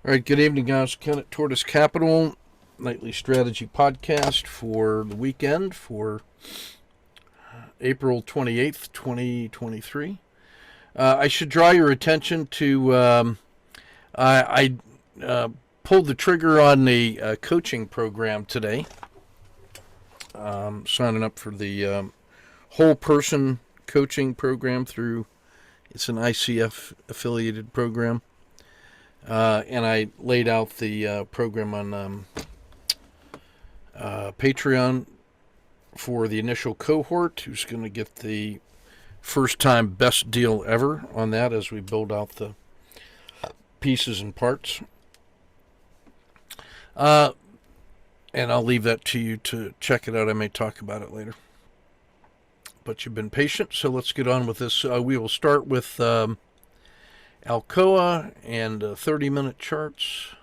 All right, good evening, guys. Ken at Tortoise Capital, nightly strategy podcast for the weekend for April 28th, 2023. I should draw your attention to I pulled the trigger on the coaching program today, signing up for the whole person coaching program through, it's an ICF affiliated program. And I laid out the program on Patreon for the initial cohort, who's going to get the first time best deal ever on that as we build out the pieces and parts. And I'll leave that to you to check it out. I may talk about it later. But you've been patient, so let's get on with this. We will start with Alcoa and 30-minute charts.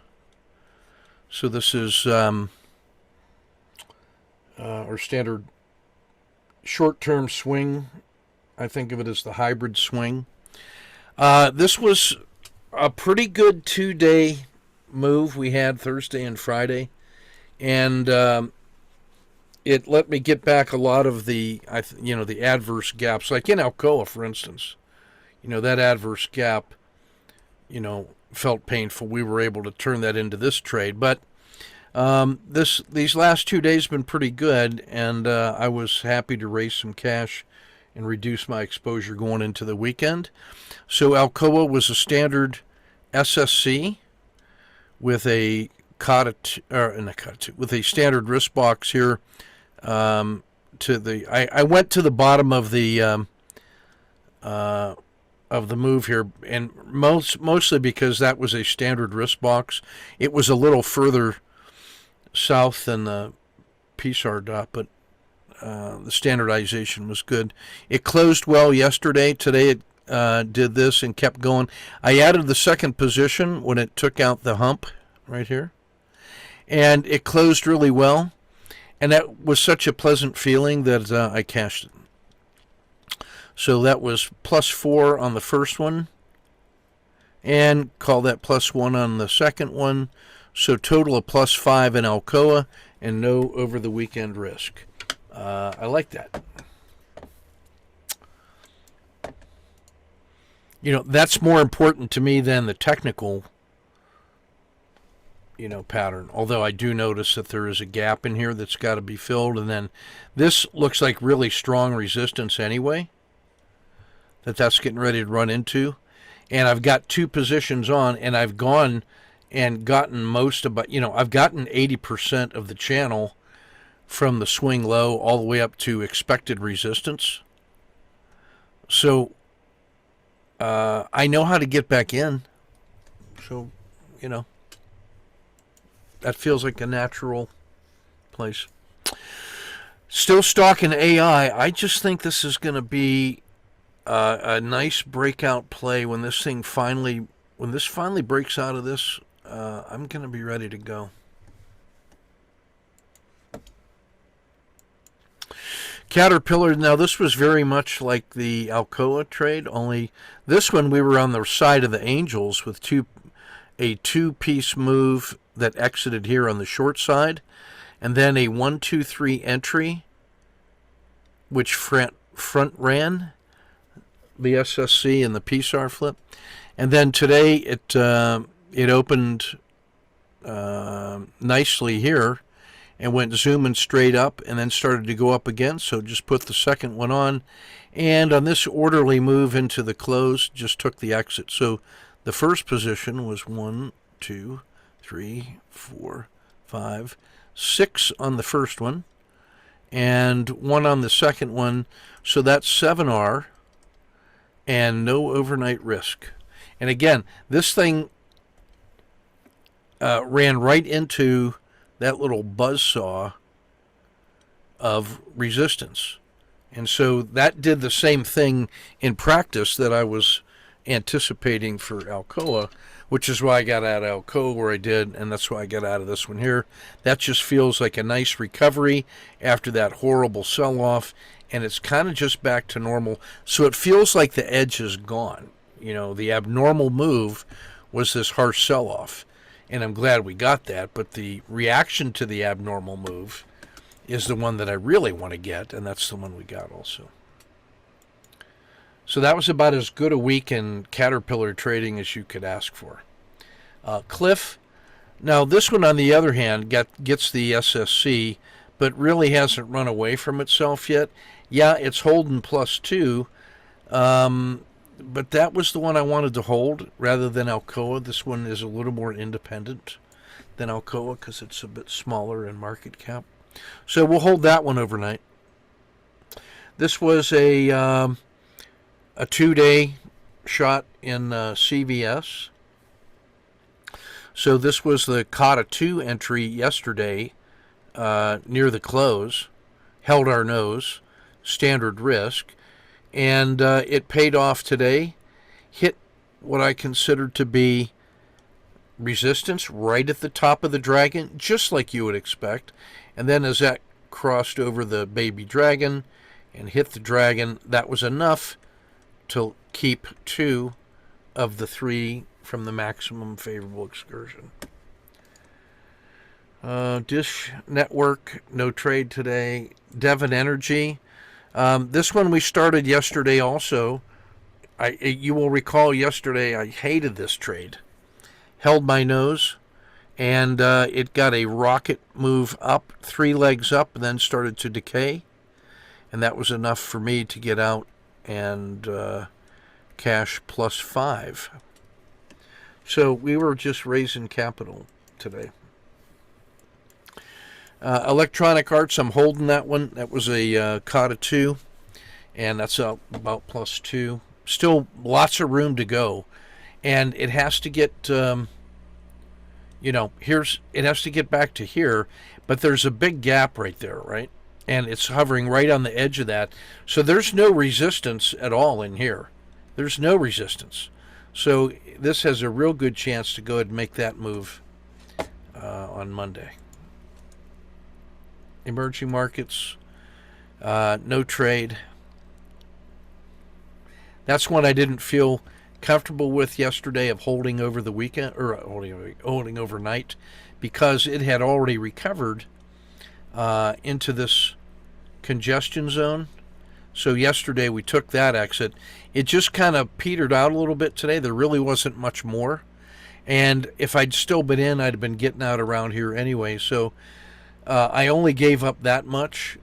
So this is our standard short-term swing. I think of it as the hybrid swing. This was a pretty good 2-day move we had Thursday and Friday, and it let me get back a lot of the the adverse gaps. Like in Alcoa, for instance, that adverse gap felt painful. We were able to turn that into this trade, but these last 2 days have been pretty good, and I was happy to raise some cash and reduce my exposure going into the weekend. So Alcoa was a standard SSC with a with a standard risk box here. I went to the bottom of the move here, and mostly because that was a standard risk box. It was a little further south than the PSAR dot, but the standardization was good. It closed well yesterday. Today it did this and kept going. I added the second position when it took out the hump right here, and it closed really well, and that was such a pleasant feeling that I cashed it. So that was +4 on the first one, and call that +1 on the second one. So total of +5 in Alcoa, and no over the weekend risk. I like that. That's more important to me than the technical, pattern. Although I do notice that there is a gap in here that's got to be filled, and then this looks like really strong resistance anyway. That's getting ready to run into. And I've got two positions on, and I've gone and gotten I've gotten 80% of the channel from the swing low all the way up to expected resistance. So I know how to get back in. So, that feels like a natural place. Still stalking AI. I just think this is going to be a nice breakout play when this finally breaks out of this. I'm going to be ready to go. Caterpillar. Now this was very much like the Alcoa trade, only this one we were on the side of the angels with a two-piece move that exited here on the short side, and then a 1, 2, 3 entry, which front ran the SSC and the PSAR flip, and then today it opened nicely here and went zooming straight up and then started to go up again. So just put the second one on, and on this orderly move into the close, just took the exit. So the first position was 1, 2, 3, 4, 5, 6 on the first one, and 1 on the second one. So that's 7R. And no overnight risk. And again, this thing ran right into that little buzzsaw of resistance. And so that did the same thing in practice that I was anticipating for Alcoa, which is why I got out of Alcoa where I did, and that's why I got out of this one here. That just feels like a nice recovery after that horrible sell-off, and it's kind of just back to normal. So it feels like the edge is gone. The abnormal move was this harsh sell-off. and I'm glad we got that. But the reaction to the abnormal move is the one that I really want to get, and that's the one we got also. So that was about as good a week in Caterpillar trading as you could ask for. Cliff, now this one on the other hand gets the SSC, but really hasn't run away from itself yet. Yeah, it's holding +2, but that was the one I wanted to hold rather than Alcoa. This one is a little more independent than Alcoa because it's a bit smaller in market cap. So we'll hold that one overnight. This was a 2-day shot in CVS. So this was the COTA 2 entry yesterday near the close. Held our nose, standard risk, and it paid off today. Hit what I considered to be resistance right at the top of the dragon, just like you would expect. And then as that crossed over the baby dragon and hit the dragon, that was enough to keep 2 of the 3 from the maximum favorable excursion. Dish Network, no trade today. Devon Energy. This one we started yesterday also. You will recall yesterday I hated this trade. Held my nose, and it got a rocket move up, 3 legs up, and then started to decay. And that was enough for me to get out and cash +5. So we were just raising capital today. Electronic Arts, I'm holding that one. That was a COTA 2, and that's up about +2. Still lots of room to go, and it has to get, it has to get back to here, but there's a big gap right there, right? And it's hovering right on the edge of that. So there's no resistance at all in here. There's no resistance. So this has a real good chance to go ahead and make that move on Monday. Emerging markets, no trade. That's one I didn't feel comfortable with yesterday of holding over the weekend, or holding overnight, because it had already recovered into this congestion zone. So yesterday we took that exit. It just kind of petered out a little bit today. There really wasn't much more. And if I'd still been in, I'd have been getting out around here anyway. So I only gave up that much,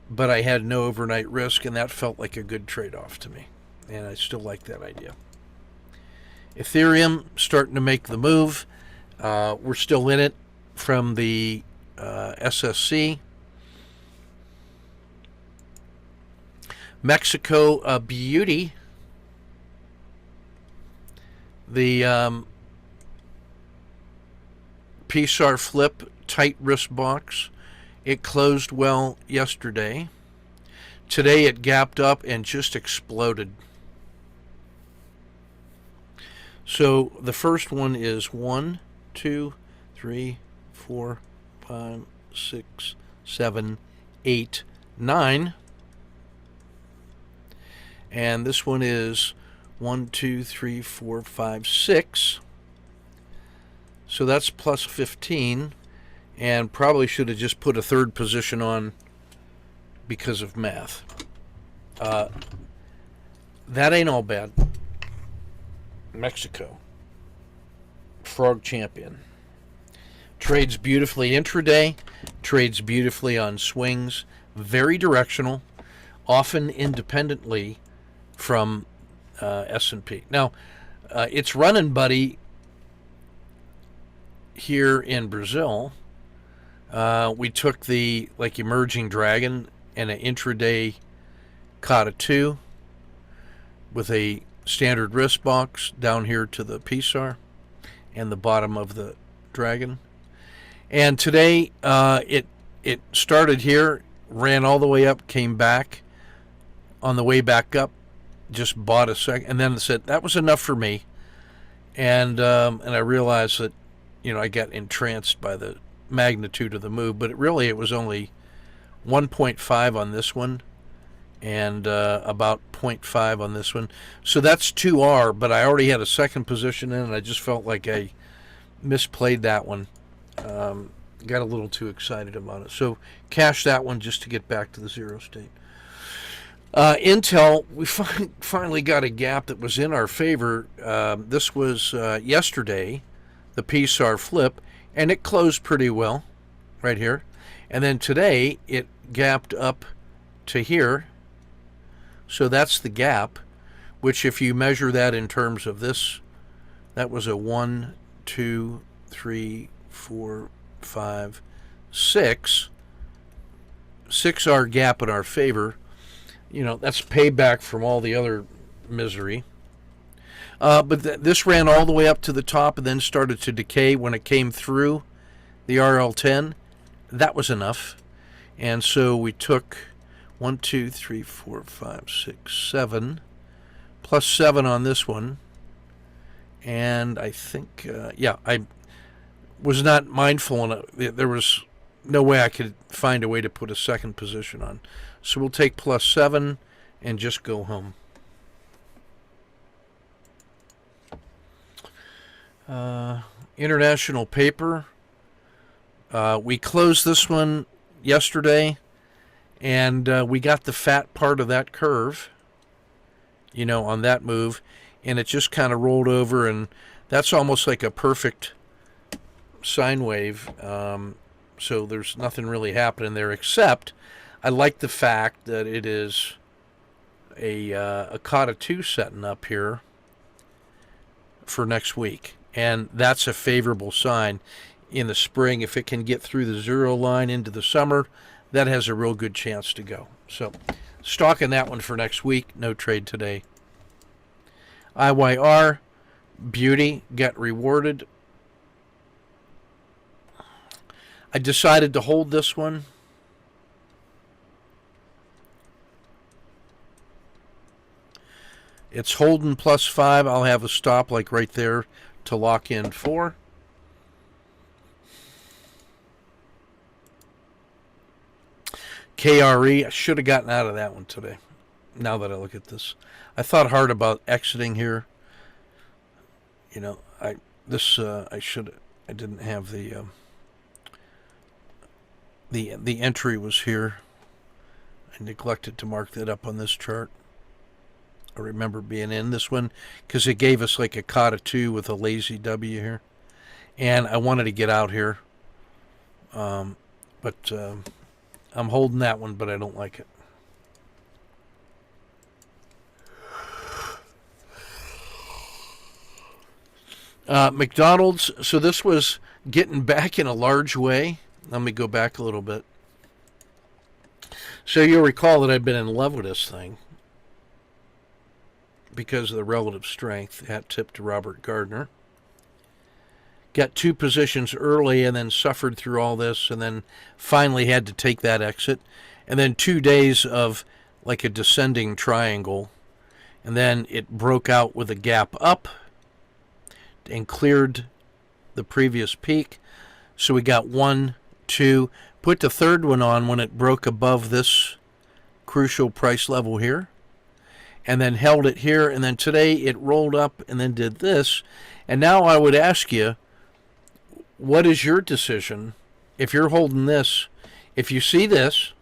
but I had no overnight risk, and that felt like a good trade-off to me. And I still like that idea. Ethereum starting to make the move. We're still in it from the SSC. Mexico, a beauty. The PSAR flip, tight risk box. It closed well yesterday. Today it gapped up and just exploded. So the first one is 1, 2, 3, 4, 5, 6, 7, 8, 9. And this one is 1, 2, 3, 4, 5, 6. So that's +15. And probably should have just put a third position on because of math. That ain't all bad. Mexico. Frog champion. Trades beautifully intraday. Trades beautifully on swings. Very directional. Often independently from S&P. Now, its running buddy here in Brazil, we took the emerging dragon and an intraday COTA 2 with a standard risk box down here to the PSAR and the bottom of the dragon. And today it started here, ran all the way up, came back. On the way back up, just bought a second, and then said that was enough for me. And I realized that I got entranced by the magnitude of the move, but it was only 1.5 on this one and about 0.5 on this one. So that's 2R, but I already had a second position in, and I just felt like I misplayed that one. Got a little too excited about it. So cash that one just to get back to the zero state. Intel, we finally got a gap that was in our favor. This was yesterday, the PSAR flip, and it closed pretty well right here. And then today, it gapped up to here. So that's the gap, which if you measure that in terms of this, that was a 1, 2, 3, 4, 5, 6. 6R gap in our favor. You know, that's payback from all the other misery. But this ran all the way up to the top and then started to decay when it came through the RL10. That was enough. And so we took 1, 2, 3, 4, 5, 6, 7, plus 7 on this one. And I think, I was not mindful enough. There was no way I could find a way to put a second position on. So we'll take plus 7 and just go home. International paper. We closed this one yesterday, and we got the fat part of that curve, you know, on that move, and it just kind of rolled over, and that's almost like a perfect sine wave. So there's nothing really happening there, except I like the fact that it is a Kata 2 setting up here for next week. And that's a favorable sign in the spring. If it can get through the zero line into the summer, that has a real good chance to go. So stocking that one for next week. No trade today. IYR, beauty, got rewarded. I decided to hold this one. It's holding plus 5. I'll have a stop like right there to lock in 4. KRE, I should have gotten out of that one today. Now that I look at this, I thought hard about exiting here. You know, I didn't have the entry was here. I neglected to mark that up on this chart. I remember being in this one because it gave us like a Kata 2 with a lazy W here. And I wanted to get out here. But I'm holding that one, but I don't like it. McDonald's, so this was getting back in a large way. Let me go back a little bit. So you'll recall that I've been in love with this thing because of the relative strength. Hat tip to Robert Gardner. Got 2 positions early and then suffered through all this and then finally had to take that exit. And then 2 days of like a descending triangle. And then it broke out with a gap up and cleared the previous peak. So we got 1, 2, put the third one on when it broke above this crucial price level here. And then held it here. And then today it rolled up and then did this. And now I would ask you, what is your decision if you're holding this? If you see this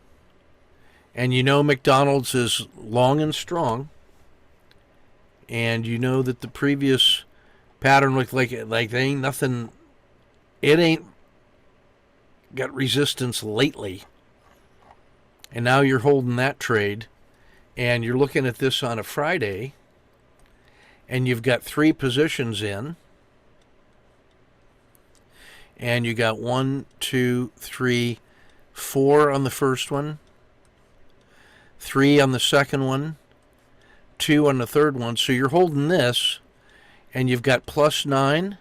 and you know McDonald's is long and strong and you know that the previous pattern looked like they ain't nothing, it ain't got resistance lately, and now you're holding that trade and you're looking at this on a Friday and you've got 3 positions in. And you got 1, 2, 3, 4 on the first one, 3 on the second one, 2 on the third one. So you're holding this, and you've got plus 9,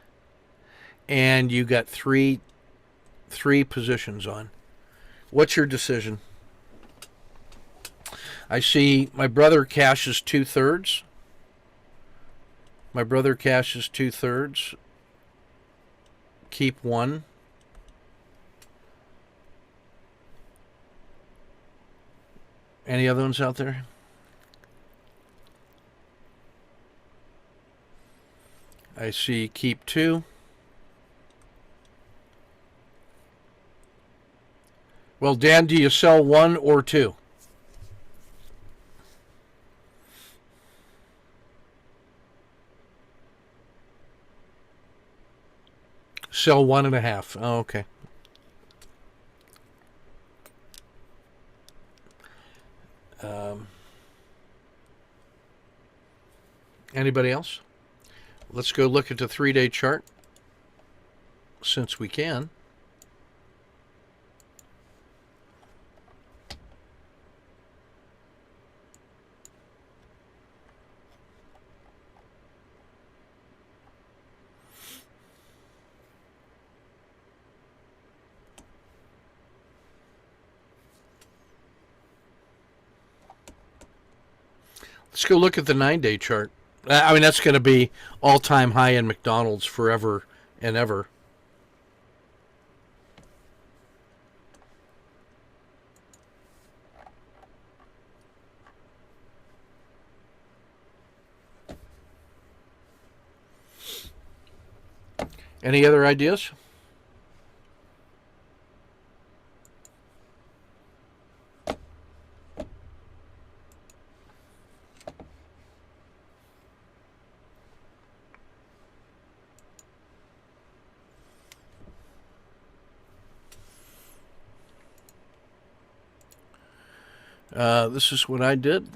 and you got three positions on. What's your decision? I see my brother cashes 2/3. My brother cashes 2/3. Keep 1. Any other ones out there? I see keep 2. Well, Dan, do you sell one or two? Sell 1.5. Oh, okay. Um, Anybody else? Let's go look at the 3-day chart since we can. Let's go look at the 9-day chart. I mean, that's going to be all-time high in McDonald's forever and ever. Any other ideas? This is what I did.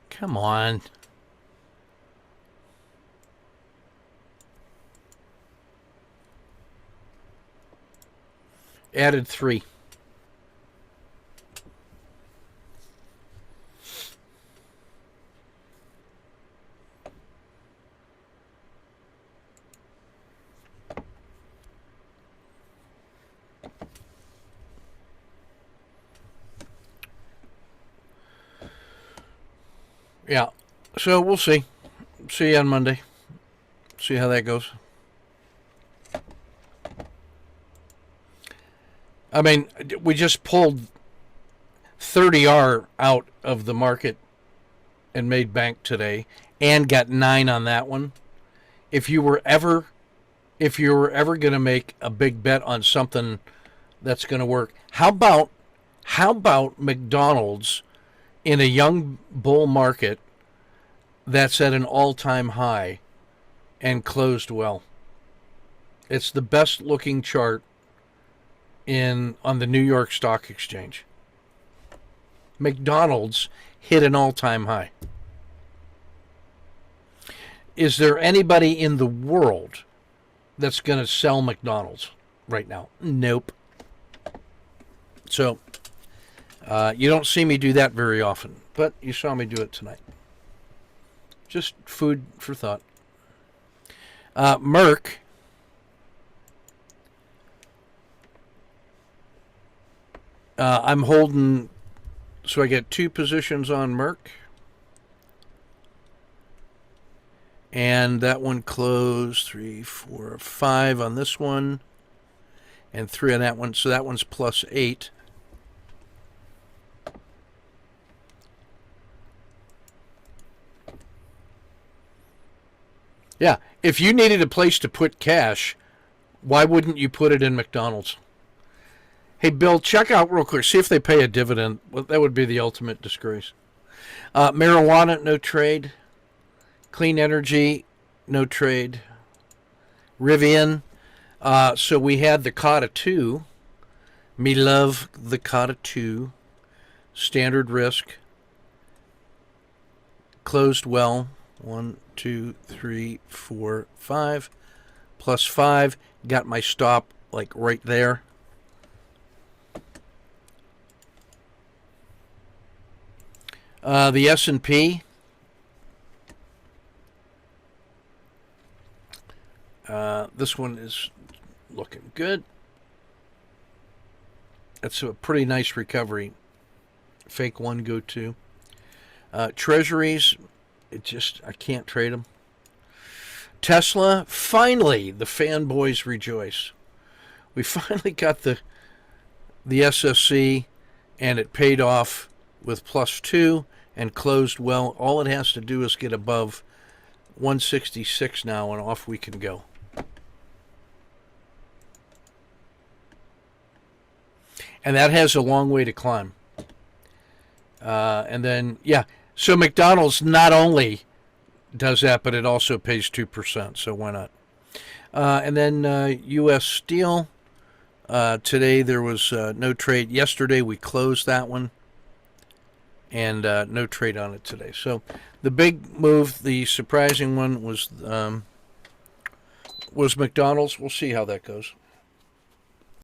Come on. Added 3. Yeah. So we'll see. See you on Monday. See how that goes. I mean, we just pulled 30R out of the market and made bank today and got 9 on that one. If you were ever going to make a big bet on something that's going to work, how about McDonald's in a young bull market that's at an all-time high and closed well? It's the best looking chart on the New York Stock Exchange. McDonald's hit an all-time high. Is there anybody in the world that's going to sell McDonald's right now? Nope. So you don't see me do that very often, but you saw me do it tonight. Just food for thought. Merck. I'm holding, so I get 2 positions on Merck. And that one closed 3, 4, 5 on this one, and 3 on that one. So that one's plus 8. Yeah, if you needed a place to put cash, why wouldn't you put it in McDonald's? Hey, Bill, check out real quick. See if they pay a dividend. Well, that would be the ultimate disgrace. Marijuana, no trade. Clean energy, no trade. Rivian. So we had the Cotta 2. Me love the Cotta 2. Standard risk. Closed well. 1, 2, 3, 4, 5. Plus 5. Got my stop like right there. The S&P. This one is looking good. That's a pretty nice recovery. Fake 1, go 2. Treasuries, I can't trade them. Tesla, finally, the fanboys rejoice. we finally got the SSC, and it paid off with +2 and closed well. All it has to do is get above 166 now, and off we can go. And that has a long way to climb. And then, yeah, so McDonald's not only does that, but it also pays 2%, so why not? And then U.S. Steel. Today there was no trade. Yesterday we closed that one, and no trade on it today. So the big move, the surprising one, was McDonald's. We'll see how that goes.